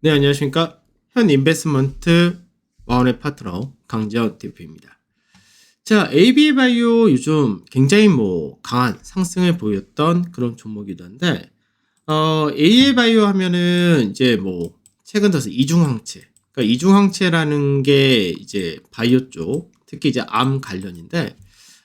네, 안녕하십니까. 현 인베스트먼트 와운의 파트너 강재원 대표입니다. 자, AB바이오 요즘 굉장히 강한 상승을 보였던 그런 종목이기도 한데, AB바이오 하면은 이제 최근 들어서 이중항체, 그러니까 이중항체라는 게 이제 바이오 쪽, 특히 이제 암 관련인데,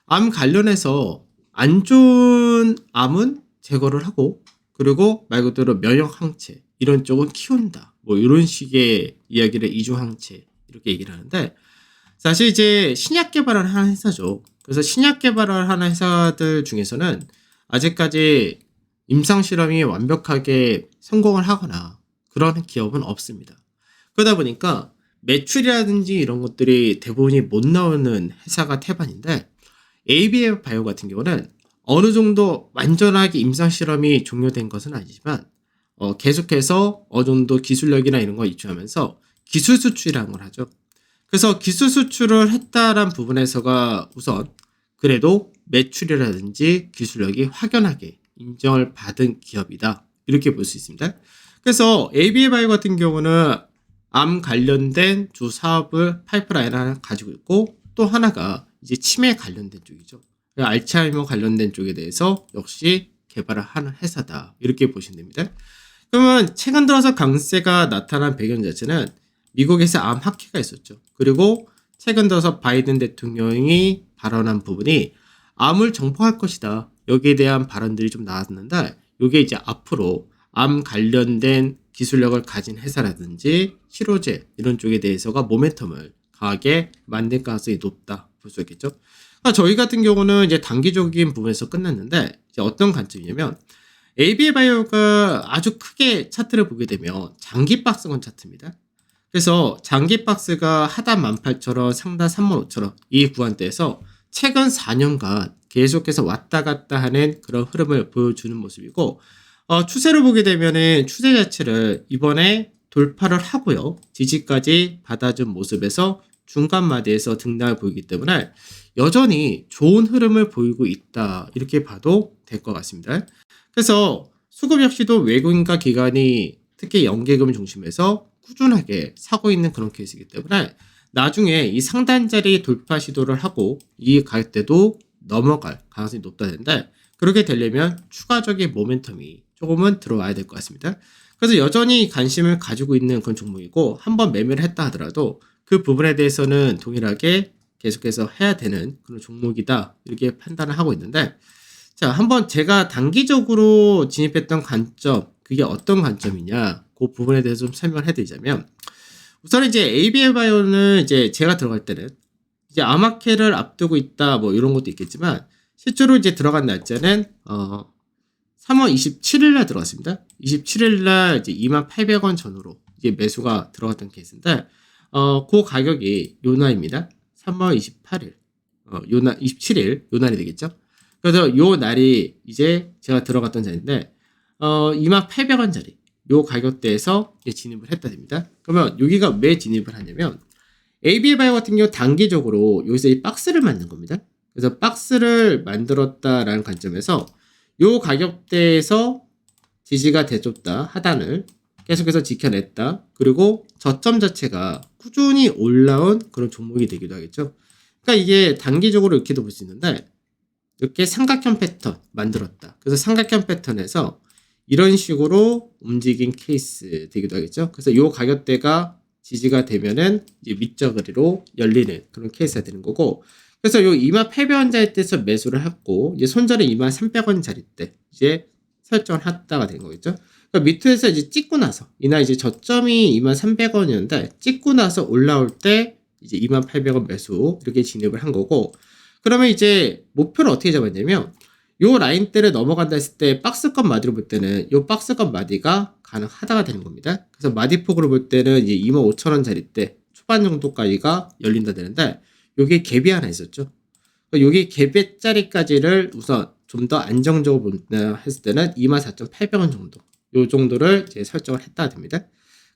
암 관련해서 안 좋은 암은 제거를 하고, 그리고 말 그대로 면역항체 이런 쪽은 키운다. 이런 식의 이야기를 이중항체 이렇게 얘기를 하는데, 사실 이제 신약 개발을 하는 회사죠. 그래서 신약 개발을 하는 회사들 중에서는 아직까지 임상 실험이 완벽하게 성공을 하거나 그런 기업은 없습니다. 그러다 보니까 매출이라든지 이런 것들이 대부분이 못 나오는 회사가 태반인데, ABA 바이오 같은 경우는 어느 정도 완전하게 임상 실험이 종료된 것은 아니지만 계속해서 어느 정도 기술력이나 이런 걸 입증하면서 기술 수출이라는 걸 하죠. 그래서 기술 수출을 했다란 부분에서가 우선 그래도 매출이라든지 기술력이 확연하게 인정을 받은 기업이다. 이렇게 볼 수 있습니다. 그래서 AB바이오 같은 경우는 암 관련된 주 사업을 파이프라인을 하나 가지고 있고, 또 하나가 이제 치매 관련된 쪽이죠. 알츠하이머 관련된 쪽에 대해서 역시 개발을 하는 회사다. 이렇게 보시면 됩니다. 그러면 최근 들어서 강세가 나타난 배경 자체는 미국에서 암 학회가 있었죠. 그리고 최근 들어서 바이든 대통령이 발언한 부분이 암을 정포할 것이다. 여기에 대한 발언들이 좀 나왔는데, 이게 이제 앞으로 암 관련된 기술력을 가진 회사라든지 치료제 이런 쪽에 대해서가 모멘텀을 강하게 만들 가능성이 높다 볼 수 있겠죠. 그러니까 저희 같은 경우는 이제 단기적인 부분에서 끝났는데, 이제 어떤 관점이냐면 AB바이오가 아주 크게 차트를 보게 되면 장기 박스권 차트입니다. 그래서 장기 박스가 하단 18,000원, 상단 35,000원 이 구간대에서 최근 4년간 계속해서 왔다 갔다 하는 그런 흐름을 보여주는 모습이고, 추세를 보게 되면은 추세 자체를 이번에 돌파를 하고요, 지지까지 받아준 모습에서 중간 마디에서 등락을 보이기 때문에 여전히 좋은 흐름을 보이고 있다, 이렇게 봐도 될 것 같습니다. 그래서 수급 역시도 외국인과 기관이 특히 연계금 중심에서 꾸준하게 사고 있는 그런 케이스이기 때문에 나중에 이 상단 자리 돌파 시도를 하고 이 가격대도 넘어갈 가능성이 높다는데, 그렇게 되려면 추가적인 모멘텀이 조금은 들어와야 될 것 같습니다. 그래서 여전히 관심을 가지고 있는 그런 종목이고, 한번 매매를 했다 하더라도 그 부분에 대해서는 동일하게 계속해서 해야 되는 그런 종목이다, 이렇게 판단을 하고 있는데, 자, 한번 제가 단기적으로 진입했던 관점, 그게 어떤 관점이냐, 그 부분에 대해서 좀 설명을 해드리자면, 우선 이제 AB바이오는 이제 제가 들어갈 때는 이제 암학회를 앞두고 있다, 이런 것도 있겠지만, 실제로 이제 들어간 날짜는 3월 27일 날 들어갔습니다. 27일 날 이제 28,000원 전후로 이제 매수가 들어갔던 케이스인데, 그 가격이 요 날입니다. 3월 28일, 요 날, 27일 요 날이 되겠죠. 그래서 요 날이 이제 제가 들어갔던 자리인데, 28,000원짜리 요 가격대에서 진입을 했다 됩니다. 그러면 여기가 왜 진입을 하냐면, AB바이오 같은 경우 단기적으로 여기서 이 박스를 만든 겁니다. 그래서 박스를 만들었다라는 관점에서 요 가격대에서 지지가 돼줬다, 하단을 계속해서 지켜냈다, 그리고 저점 자체가 꾸준히 올라온 그런 종목이 되기도 하겠죠. 그러니까 이게 단기적으로 이렇게도 볼 수 있는데, 이렇게 삼각형 패턴 만들었다. 그래서 삼각형 패턴에서 이런 식으로 움직인 케이스 되기도 하겠죠. 그래서 이 가격대가 지지가 되면은 이제 밑저고리로 열리는 그런 케이스가 되는 거고, 그래서 요 28,000원짜리 때에서 매수를 했고, 이제 손절은 23,000원짜리 때 이제 설정을 했다가 된 거겠죠. 그러니까 밑에서 이제 찍고 나서, 이날 이제 저점이 23,000원이었는데 찍고 나서 올라올 때 이제 28,000원 매수 이렇게 진입을 한 거고, 그러면 이제 목표를 어떻게 잡았냐면, 요 라인대를 넘어간다 했을 때 박스권 마디로 볼 때는 요 박스권 마디가 가능하다가 되는 겁니다. 그래서 마디폭으로 볼 때는 이제 25,000원짜리 때 초반 정도까지가 열린다 되는데, 요게 갭이 하나 있었죠. 요게 갭의 짜리까지를 우선 좀 더 안정적으로 본다 했을 때는 24,800원 정도, 요 정도를 이제 설정을 했다 됩니다.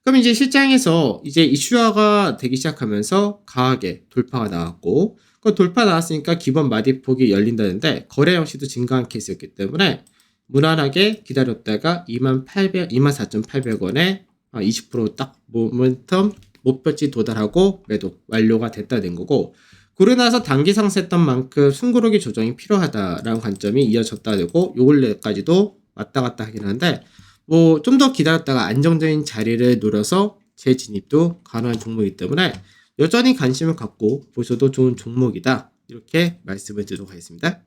그럼 이제 시장에서 이제 이슈화가 되기 시작하면서 강하게 돌파가 나왔고, 그 돌파 나왔으니까 기본 마디폭이 열린다는데 거래 역시도 증가한 케이스였기 때문에 무난하게 기다렸다가 24,800원에 20%딱 모멘텀 목표치 도달하고 매도 완료가 됐다는 거고, 그러고 나서 단기 상승했던 만큼 숨고르기 조정이 필요하다라는 관점이 이어졌다 되고, 요 근래까지도 왔다 갔다 하긴 한데 뭐 좀 더 기다렸다가 안정적인 자리를 노려서 재진입도 가능한 종목이기 때문에 여전히 관심을 갖고 보셔도 좋은 종목이다, 이렇게 말씀을 드리도록 하겠습니다.